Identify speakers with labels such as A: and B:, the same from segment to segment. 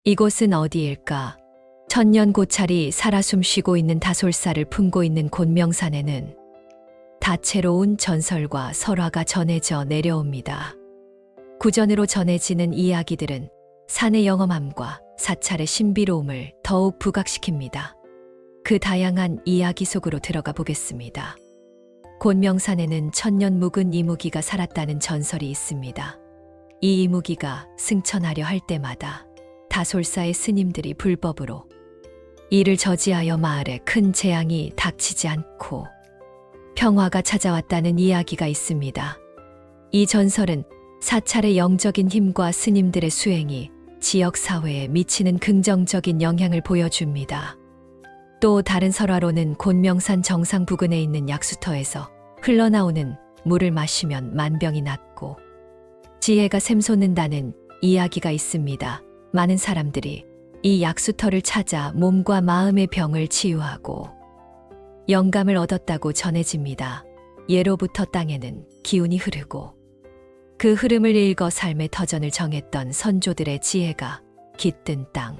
A: 이곳은 어디일까? 천년 고찰이 살아 숨쉬고 있는 다솔사를 품고 있는 곤명산에는 다채로운 전설과 설화가 전해져 내려옵니다. 구전으로 전해지는 이야기들은 산의 영험함과 사찰의 신비로움을 더욱 부각시킵니다. 그 다양한 이야기 속으로 들어가 보겠습니다. 곤명산에는 천년 묵은 이무기가 살았다는 전설이 있습니다. 이 이무기가 승천하려 할 때마다 다솔사의 스님들이 불법으로 이를 저지하여 마을에 큰 재앙이 닥치지 않고 평화가 찾아왔다는 이야기가 있습니다. 이 전설은 사찰의 영적인 힘과 스님들의 수행이 지역 사회에 미치는 긍정적인 영향을 보여줍니다. 또 다른 설화로는 곤명산 정상 부근에 있는 약수터에서 흘러나오는 물을 마시면 만병이 낫고 지혜가 샘솟는다는 이야기가 있습니다. 많은 사람들이 이 약수터를 찾아 몸과 마음의 병을 치유하고 영감을 얻었다고 전해집니다. 예로부터 땅에는 기운이 흐르고 그 흐름을 읽어 삶의 터전을 정했던 선조들의 지혜가 깃든 땅.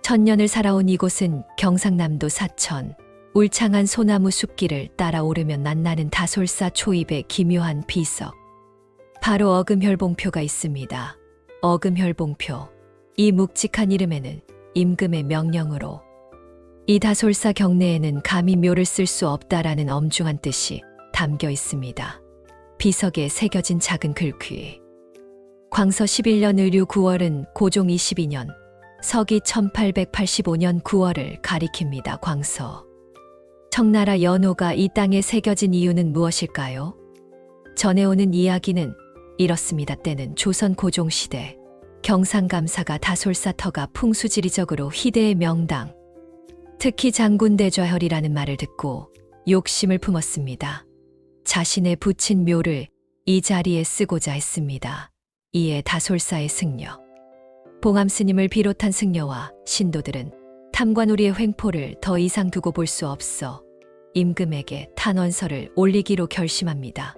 A: 천년을 살아온 이곳은 경상남도 사천, 울창한 소나무 숲길을 따라 오르면 만나는 다솔사 초입의 기묘한 비석. 바로 어금혈봉표가 있습니다. 어금혈봉표. 이 묵직한 이름에는 임금의 명령으로 이 다솔사 경내에는 감히 묘를 쓸 수 없다라는 엄중한 뜻이 담겨 있습니다. 비석에 새겨진 작은 글귀. 광서 11년 의류 9월은 고종 22년, 서기 1885년 9월을 가리킵니다. 광서. 청나라 연호가 이 땅에 새겨진 이유는 무엇일까요? 전해오는 이야기는 이렇습니다. 때는 조선 고종 시대, 경상감사가 다솔사터가 풍수지리적으로 희대의 명당, 특히 장군대좌혈이라는 말을 듣고 욕심을 품었습니다. 자신의 붙인 묘를 이 자리에 쓰고자 했습니다. 이에 다솔사의 승려, 봉암스님을 비롯한 승려와 신도들은 탐관오리의 횡포를 더 이상 두고 볼 수 없어 임금에게 탄원서를 올리기로 결심합니다.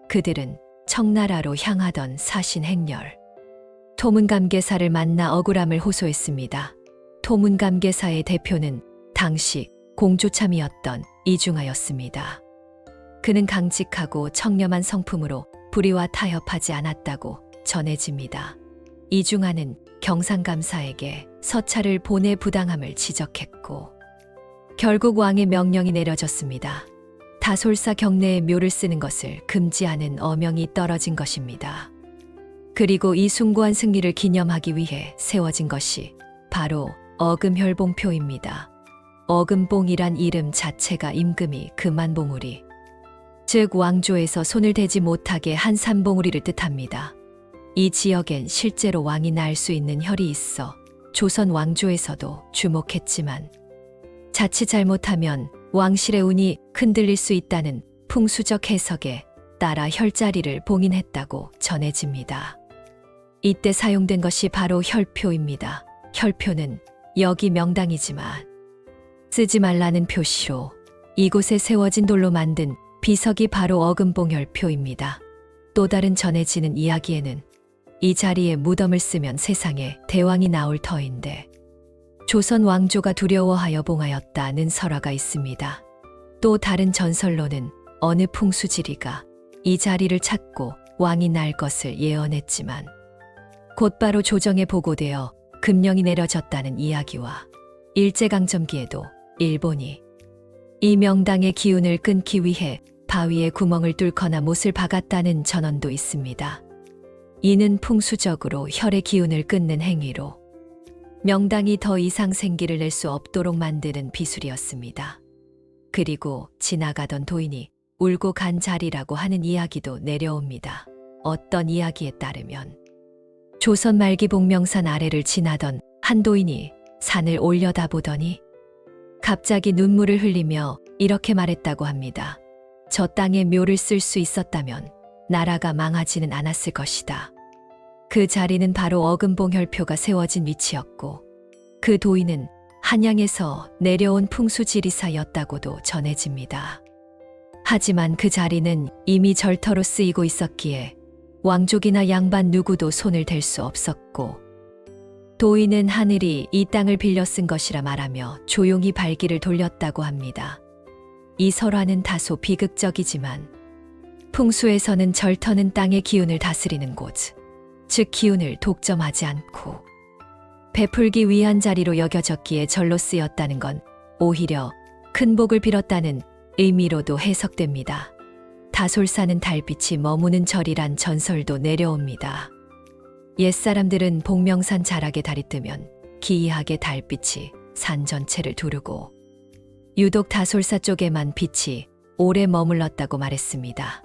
A: 그들은 청나라로 향하던 사신행렬 토문감계사를 만나 억울함을 호소했습니다. 토문감계사의 대표는 당시 공주참이었던 이중하였습니다. 그는 강직하고 청렴한 성품으로 불의와 타협하지 않았다고 전해집니다. 이중하는 경상감사에게 서찰을 보내 부당함을 지적했고 결국 왕의 명령이 내려졌습니다. 다솔사 경내에 묘를 쓰는 것을 금지하는 어명이 떨어진 것입니다. 그리고 이 숭고한 승리를 기념하기 위해 세워진 것이 바로 어금혈봉표입니다. 어금봉이란 이름 자체가 임금이 금한봉우리, 즉 왕조에서 손을 대지 못하게 한 산봉우리를 뜻합니다. 이 지역엔 실제로 왕이 날 수 있는 혈이 있어 조선 왕조에서도 주목했지만 자칫 잘못하면 왕실의 운이 흔들릴 수 있다는 풍수적 해석에 따라 혈자리를 봉인했다고 전해집니다. 이때 사용된 것이 바로 혈표입니다. 혈표는 여기 명당이지만 쓰지 말라는 표시로 이곳에 세워진 돌로 만든 비석이 바로 어금봉혈표입니다. 또 다른 전해지는 이야기에는 이 자리에 무덤을 쓰면 세상에 대왕이 나올 터인데 조선 왕조가 두려워하여 봉하였다는 설화가 있습니다. 또 다른 전설로는 어느 풍수지리가 이 자리를 찾고 왕이 날 것을 예언했지만 곧바로 조정에 보고되어 금령이 내려졌다는 이야기와 일제강점기에도 일본이 이 명당의 기운을 끊기 위해 바위에 구멍을 뚫거나 못을 박았다는 전언도 있습니다. 이는 풍수적으로 혈의 기운을 끊는 행위로 명당이 더 이상 생기를 낼 수 없도록 만드는 비술이었습니다. 그리고 지나가던 도인이 울고 간 자리라고 하는 이야기도 내려옵니다. 어떤 이야기에 따르면 조선 말기 복명산 아래를 지나던 한 도인이 산을 올려다보더니 갑자기 눈물을 흘리며 이렇게 말했다고 합니다. 저 땅에 묘를 쓸 수 있었다면 나라가 망하지는 않았을 것이다. 그 자리는 바로 어금봉혈표가 세워진 위치였고 그 도인은 한양에서 내려온 풍수지리사였다고도 전해집니다. 하지만 그 자리는 이미 절터로 쓰이고 있었기에 왕족이나 양반 누구도 손을 댈 수 없었고 도인은 하늘이 이 땅을 빌려 쓴 것이라 말하며 조용히 발길을 돌렸다고 합니다. 이 설화는 다소 비극적이지만 풍수에서는 절터는 땅의 기운을 다스리는 곳, 즉 기운을 독점하지 않고 베풀기 위한 자리로 여겨졌기에 절로 쓰였다는 건 오히려 큰 복을 빌었다는 의미로도 해석됩니다. 다솔사는 달빛이 머무는 절이란 전설도 내려옵니다. 옛사람들은 복명산 자락에 달이 뜨면 기이하게 달빛이 산 전체를 두르고 유독 다솔사 쪽에만 빛이 오래 머물렀다고 말했습니다.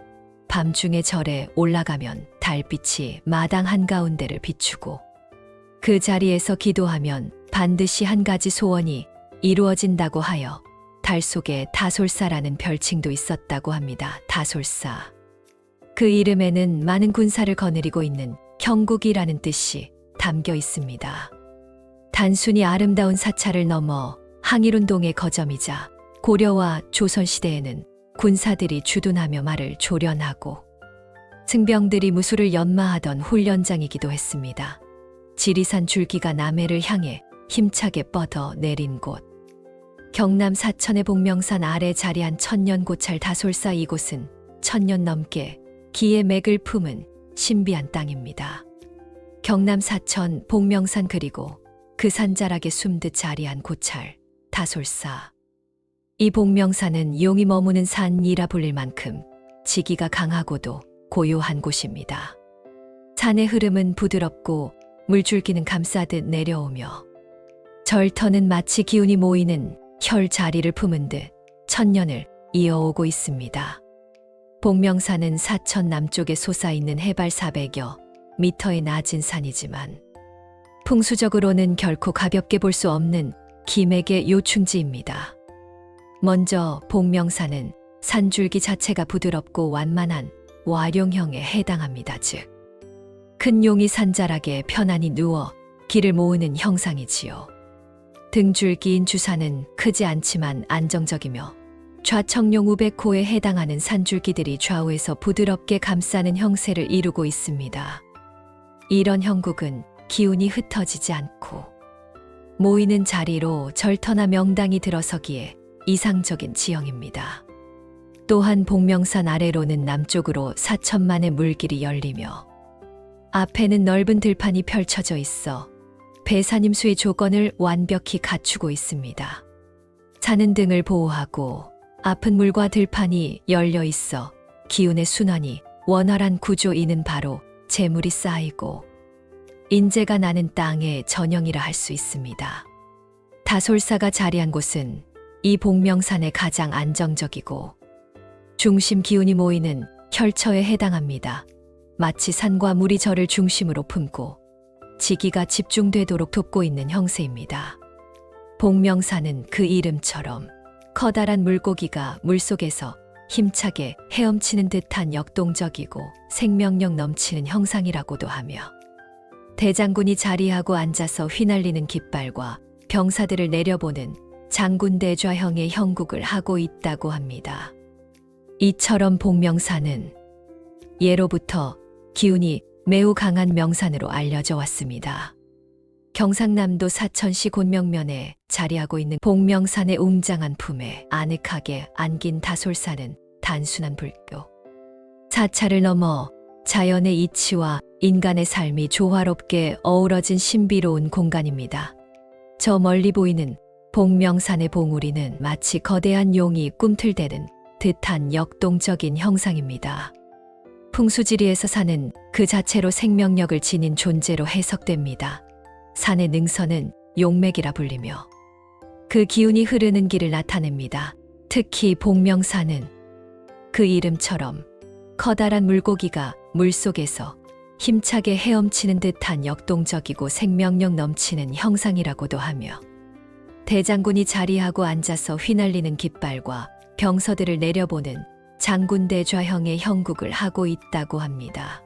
A: 밤중에 절에 올라가면 달빛이 마당 한가운데를 비추고 그 자리에서 기도하면 반드시 한 가지 소원이 이루어진다고 하여 달 속에 다솔사라는 별칭도 있었다고 합니다. 다솔사. 그 이름에는 많은 군사를 거느리고 있는 형국이라는 뜻이 담겨 있습니다. 단순히 아름다운 사찰을 넘어 항일운동의 거점이자 고려와 조선시대에는 군사들이 주둔하며 말을 조련하고 승병들이 무술을 연마하던 훈련장이기도 했습니다. 지리산 줄기가 남해를 향해 힘차게 뻗어 내린 곳. 경남 사천의 복명산 아래 자리한 천년고찰 다솔사 이곳은 천년 넘게 기의 맥을 품은 신비한 땅입니다. 경남 사천 복명산 그리고 그 산자락에 숨듯 자리한 고찰 다솔사. 이 복명산은 용이 머무는 산이라 불릴 만큼 지기가 강하고도 고요한 곳입니다. 산의 흐름은 부드럽고 물줄기는 감싸듯 내려오며 절터는 마치 기운이 모이는 혈 자리를 품은 듯 천년을 이어오고 있습니다. 복명산은 사천 남쪽에 솟아있는 해발 400여 미터의 낮은 산이지만 풍수적으로는 결코 가볍게 볼 수 없는 기맥의 요충지입니다. 먼저 복명산은 산줄기 자체가 부드럽고 완만한 와룡형에 해당합니다. 즉, 큰 용이 산자락에 편안히 누워 기를 모으는 형상이지요. 등줄기인 주산은 크지 않지만 안정적이며 좌청룡 우백호에 해당하는 산줄기들이 좌우에서 부드럽게 감싸는 형세를 이루고 있습니다. 이런 형국은 기운이 흩어지지 않고 모이는 자리로 절터나 명당이 들어서기에 이상적인 지형입니다. 또한 복명산 아래로는 남쪽으로 4천만의 물길이 열리며 앞에는 넓은 들판이 펼쳐져 있어 배산임수의 조건을 완벽히 갖추고 있습니다. 산은 등을 보호하고 앞은 물과 들판이 열려 있어 기운의 순환이 원활한 구조이는 바로 재물이 쌓이고 인재가 나는 땅의 전형이라 할 수 있습니다. 다솔사가 자리한 곳은 이 복명산의 가장 안정적이고 중심 기운이 모이는 혈처에 해당합니다. 마치 산과 물이 저를 중심으로 품고 지기가 집중되도록 돕고 있는 형세입니다. 복명산은 그 이름처럼 커다란 물고기가 물속에서 힘차게 헤엄치는 듯한 역동적이고 생명력 넘치는 형상이라고도 하며 대장군이 자리하고 앉아서 휘날리는 깃발과 병사들을 내려보는 장군대좌형의 형국을 하고 있다고 합니다. 이처럼 복명산은 예로부터 기운이 매우 강한 명산으로 알려져 왔습니다. 경상남도 사천시 곤명면에 자리하고 있는 복명산의 웅장한 품에 아늑하게 안긴 다솔사는 단순한 불교 사찰을 넘어 자연의 이치와 인간의 삶이 조화롭게 어우러진 신비로운 공간입니다. 저 멀리 보이는 복명산의 봉우리는 마치 거대한 용이 꿈틀대는 듯한 역동적인 형상입니다. 풍수지리에서 산은 그 자체로 생명력을 지닌 존재로 해석됩니다. 산의 능선은 용맥이라 불리며 그 기운이 흐르는 길을 나타냅니다. 특히 복명산은 그 이름처럼 커다란 물고기가 물속에서 힘차게 헤엄치는 듯한 역동적이고 생명력 넘치는 형상이라고도 하며 대장군이 자리하고 앉아서 휘날리는 깃발과 병서들을 내려보는 장군대좌형의 형국을 하고 있다고 합니다.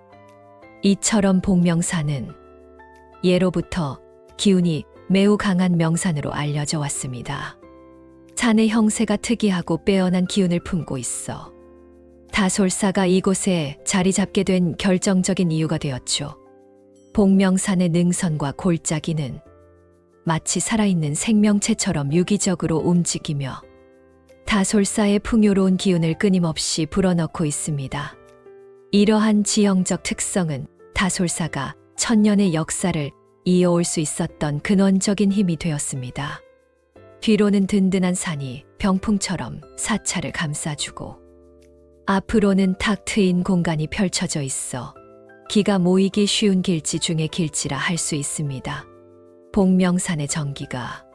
A: 이처럼 복명산은 예로부터 기운이 매우 강한 명산으로 알려져 왔습니다. 산의 형세가 특이하고 빼어난 기운을 품고 있어 다솔사가 이곳에 자리 잡게 된 결정적인 이유가 되었죠. 복명산의 능선과 골짜기는 마치 살아있는 생명체처럼 유기적으로 움직이며 다솔사의 풍요로운 기운을 끊임없이 불어넣고 있습니다. 이러한 지형적 특성은 다솔사가 천년의 역사를 이어올 수 있었던 근원적인 힘이 되었습니다. 뒤로는 든든한 산이 병풍처럼 사찰을 감싸주고 앞으로는 탁 트인 공간이 펼쳐져 있어 기가 모이기 쉬운 길지 중의 길지라 할 수 있습니다. 복명산의 전기가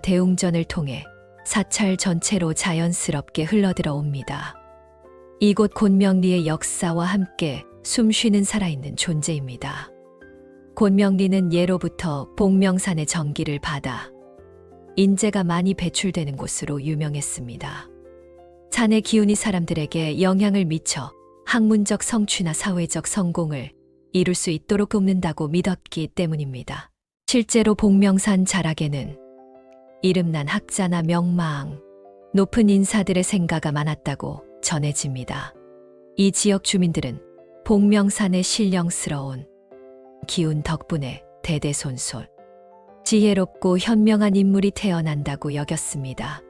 A: 대웅전을 통해 사찰 전체로 자연스럽게 흘러들어옵니다. 이곳 곤명리의 역사와 함께 숨쉬는 살아있는 존재입니다. 곤명리는 예로부터 복명산의 전기를 받아 인재가 많이 배출되는 곳으로 유명했습니다. 산의 기운이 사람들에게 영향을 미쳐 학문적 성취나 사회적 성공을 이룰 수 있도록 돕는다고 믿었기 때문입니다. 실제로 복명산 자락에는 이름난 학자나 명망, 높은 인사들의 생가가 많았다고 전해집니다. 이 지역 주민들은 복명산의 신령스러운 기운 덕분에 대대손손 지혜롭고 현명한 인물이 태어난다고 여겼습니다.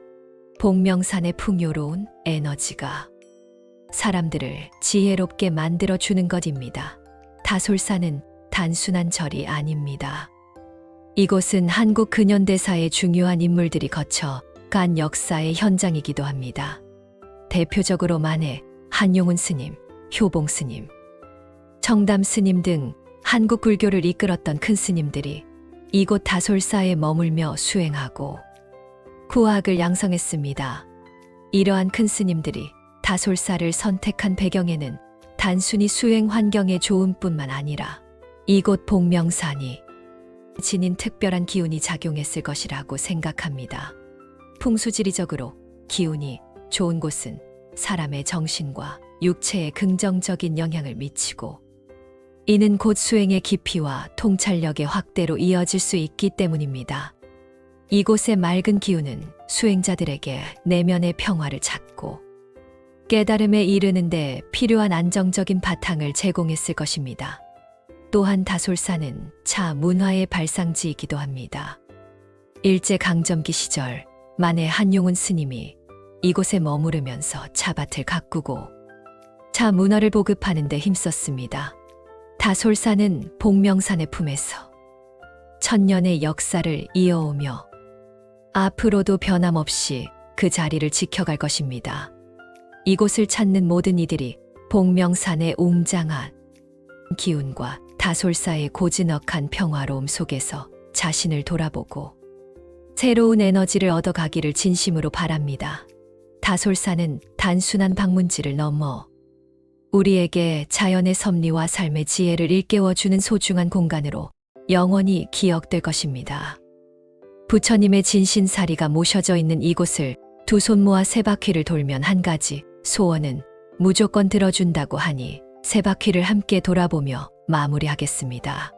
A: 복명산의 풍요로운 에너지가 사람들을 지혜롭게 만들어주는 것입니다. 다솔사는 단순한 절이 아닙니다. 이곳은 한국 근현대사의 중요한 인물들이 거쳐 간 역사의 현장이기도 합니다. 대표적으로 만해 한용운 스님, 효봉 스님, 청담 스님 등 한국 불교를 이끌었던 큰 스님들이 이곳 다솔사에 머물며 수행하고 구학을 양성했습니다. 이러한 큰 스님들이 다솔사를 선택한 배경에는 단순히 수행 환경의 좋음뿐만 아니라 이곳 복명산이 지닌 특별한 기운이 작용했을 것이라고 생각합니다. 풍수지리적으로 기운이 좋은 곳은 사람의 정신과 육체에 긍정적인 영향을 미치고 이는 곧 수행의 깊이와 통찰력의 확대로 이어질 수 있기 때문입니다. 이곳의 맑은 기운은 수행자들에게 내면의 평화를 찾고 깨달음에 이르는데 필요한 안정적인 바탕을 제공했을 것입니다. 또한 다솔사는 차 문화의 발상지이기도 합니다. 일제강점기 시절 만해 한용운 스님이 이곳에 머무르면서 차밭을 가꾸고 차 문화를 보급하는 데 힘썼습니다. 다솔사는 복명산의 품에서 천년의 역사를 이어오며 앞으로도 변함없이 그 자리를 지켜갈 것입니다. 이곳을 찾는 모든 이들이 복명산의 웅장한 기운과 다솔사의 고즈넉한 평화로움 속에서 자신을 돌아보고 새로운 에너지를 얻어가기를 진심으로 바랍니다. 다솔사는 단순한 방문지를 넘어 우리에게 자연의 섭리와 삶의 지혜를 일깨워주는 소중한 공간으로 영원히 기억될 것입니다. 부처님의 진신사리가 모셔져 있는 이곳을 두 손 모아 세 바퀴를 돌면 한 가지 소원은 무조건 들어준다고 하니 세 바퀴를 함께 돌아보며 마무리하겠습니다.